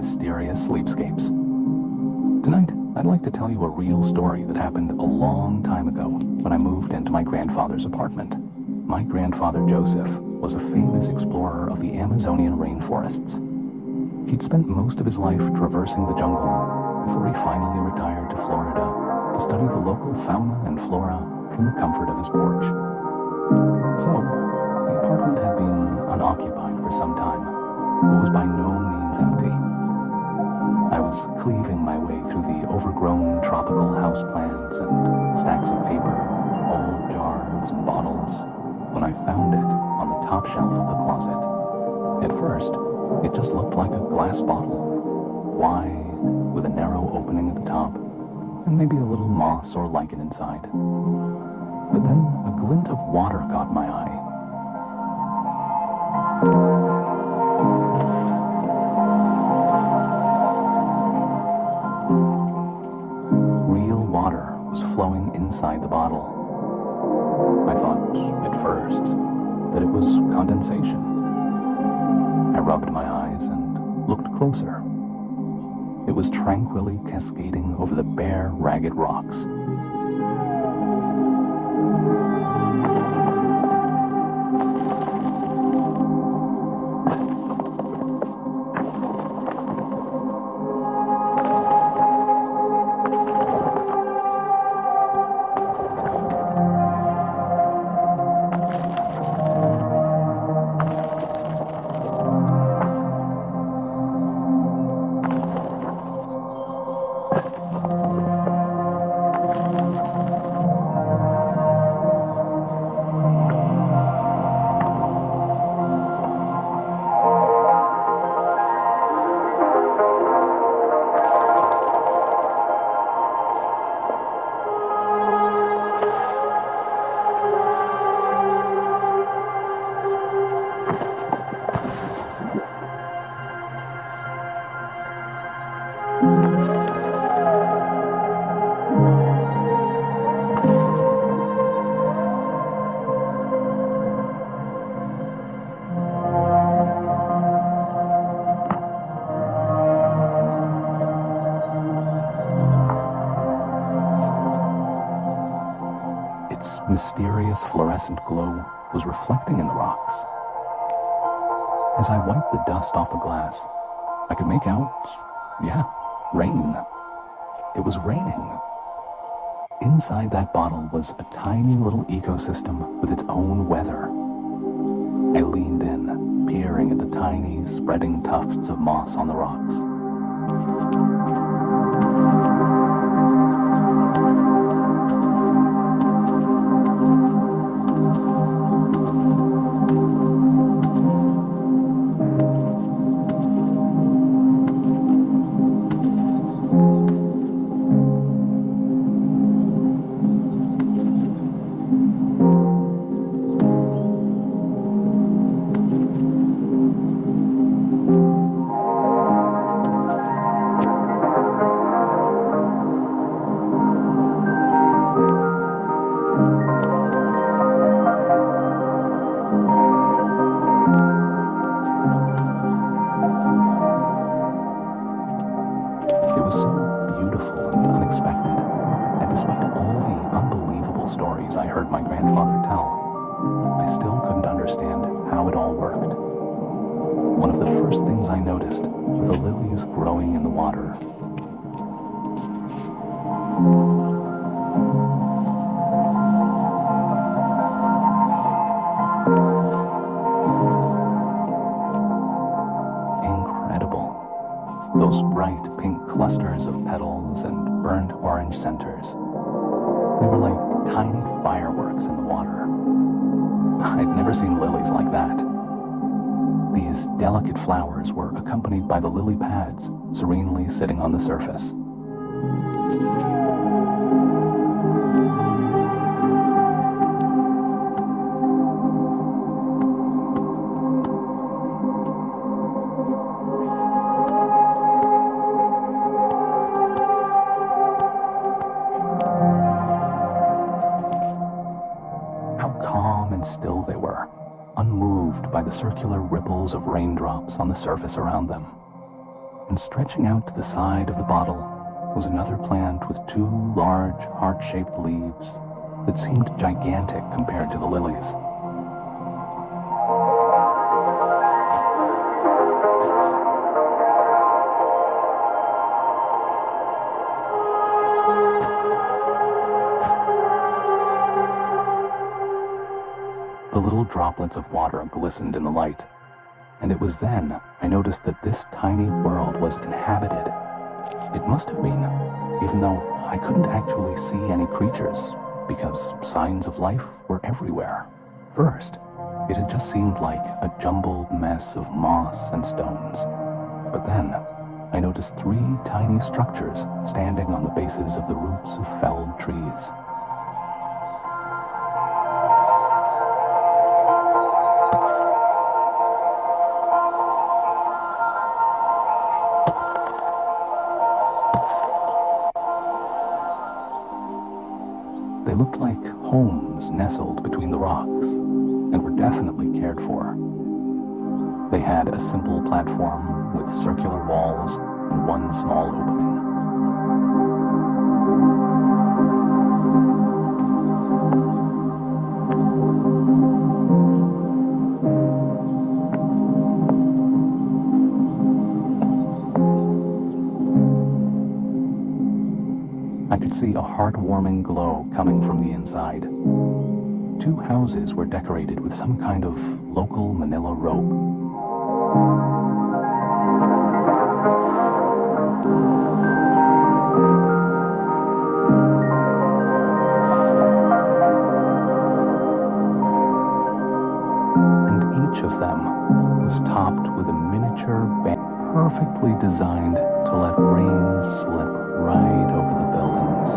mysterious sleepscapes. Tonight, I'd like to tell you a real story that happened a long time ago when I moved into my grandfather's apartment. My grandfather Joseph was a famous explorer of the Amazonian rainforests. He'd spent most of his life traversing the jungle before he finally retired to Florida to study the local fauna and flora from the comfort of his porch. So, the apartment had been unoccupied for some time, but was by no means empty. I was cleaving my way through the overgrown tropical houseplants and stacks of paper, old jars and bottles, when I found it on the top shelf of the closet. At first, it just looked like a glass bottle, wide, with a narrow opening at the top, and maybe a little moss or lichen inside. But then a glint of water caught my eye. Real water was flowing inside the bottle. I thought, at first, that it was condensation. I rubbed my eyes and looked closer. It was tranquilly cascading over the bare, ragged rocks. Its mysterious fluorescent glow was reflecting in the rocks. As I wiped the dust off the glass, I could make out, rain. It was raining. Inside that bottle was a tiny little ecosystem with its own weather. I leaned in, peering at the tiny, spreading tufts of moss on the rocks. It was so beautiful and unexpected, and despite all the unbelievable stories I heard my grandfather tell, I still couldn't understand how it all worked. One of the first things I noticed were the lilies growing in the water. Incredible. Those bright pink clusters of petals and burnt orange centers. They were like tiny fireworks in the water. I'd never seen lilies like that. These delicate flowers were accompanied by the lily pads serenely sitting on the surface. Calm and still they were, unmoved by the circular ripples of raindrops on the surface around them. And stretching out to the side of the bottle was another plant with two large, heart-shaped leaves that seemed gigantic compared to the lilies. The little droplets of water glistened in the light, and it was then I noticed that this tiny world was inhabited. It must have been, even though I couldn't actually see any creatures, because signs of life were everywhere. First, it had just seemed like a jumbled mess of moss and stones. But then, I noticed three tiny structures standing on the bases of the roots of felled trees. They looked like homes nestled between the rocks, and were definitely cared for. They had a simple platform with circular walls and one small opening. I could see a heartwarming glow coming from the inside. Two houses were decorated with some kind of local manila rope. And each of them was topped with a miniature band perfectly designed to let rain slip right over the buildings.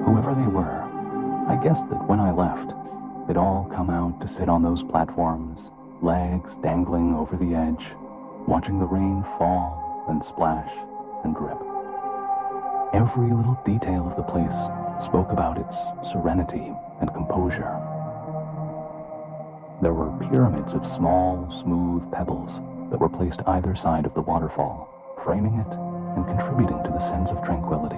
Whoever they were, I guessed that when I left, they'd all come out to sit on those platforms, legs dangling over the edge, watching the rain fall and splash and drip. Every little detail of the place spoke about its serenity and composure. There were pyramids of small, smooth pebbles that were placed either side of the waterfall, framing it and contributing to the sense of tranquility.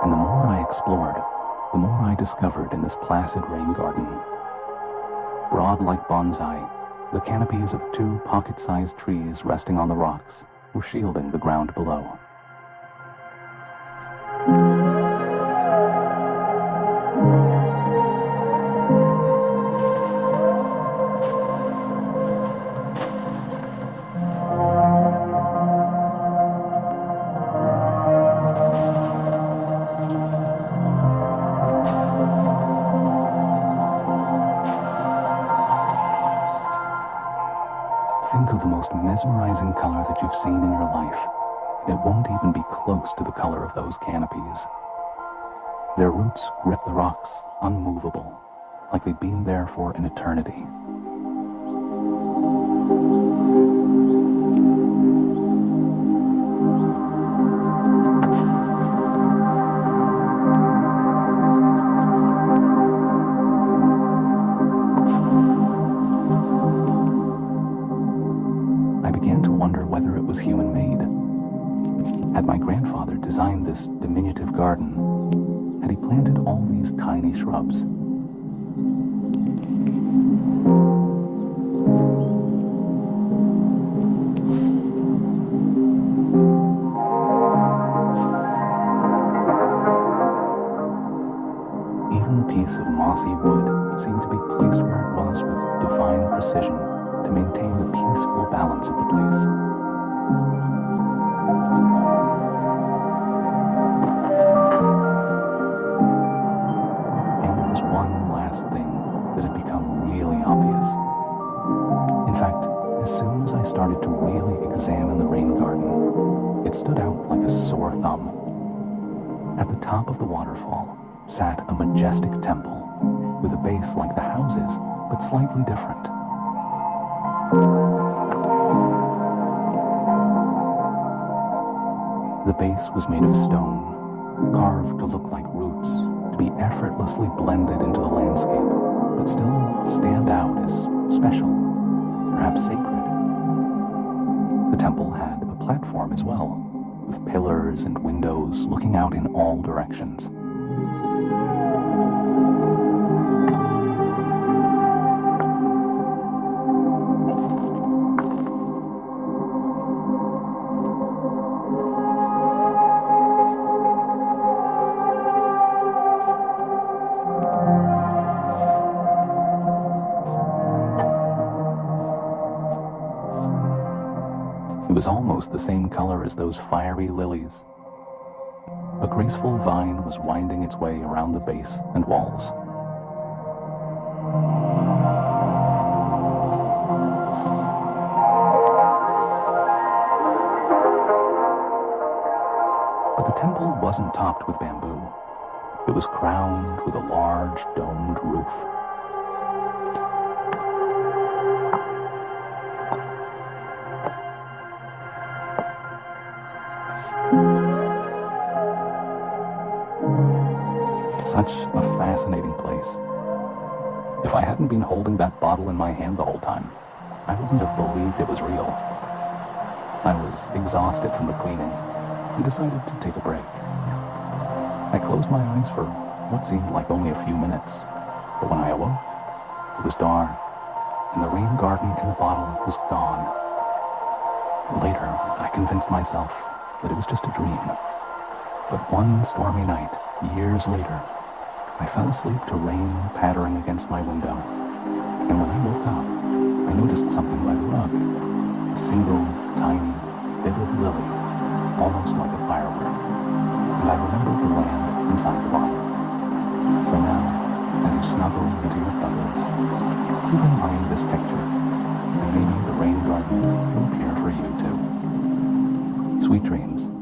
And the more I explored, the more I discovered in this placid rain garden. Broad like bonsai, the canopies of two pocket-sized trees resting on the rocks were shielding the ground below. Think of the most mesmerizing color that you've seen in your life, and it won't even be close to the color of those canopies. Their roots grip the rocks, unmovable, like they've been there for an eternity. I began to wonder whether it was human-made. Had my grandfather designed this diminutive garden? Had he planted all these tiny shrubs? Even the piece of mossy wood seemed to be placed where it was with divine precision to maintain the peaceful balance of the place. And there was one last thing that had become really obvious. In fact, as soon as I started to really examine the rain garden, it stood out like a sore thumb. At the top of the waterfall sat a majestic temple with a base like the houses, but slightly different. The base was made of stone, carved to look like roots, to be effortlessly blended into the landscape, but still stand out as special, perhaps sacred. The temple had a platform as well, with pillars and windows looking out in all directions. It was almost the same color as those fiery lilies. A graceful vine was winding its way around the base and walls. But the temple wasn't topped with bamboo. It was crowned with a large domed roof. Such a fascinating place. If I hadn't been holding that bottle in my hand the whole time, I wouldn't have believed it was real. I was exhausted from the cleaning and decided to take a break. I closed my eyes for what seemed like only a few minutes, but when I awoke, it was dark, and the rain garden in the bottle was gone. Later, I convinced myself that it was just a dream. But one stormy night, years later, I fell asleep to rain pattering against my window, and when I woke up, I noticed something by the rug. A single, tiny, vivid lily, almost like a firework, and I remembered the land inside the bottle. So now, as you snuggle into your covers, keep in mind this picture, and maybe the rain garden will appear for you too. Sweet dreams.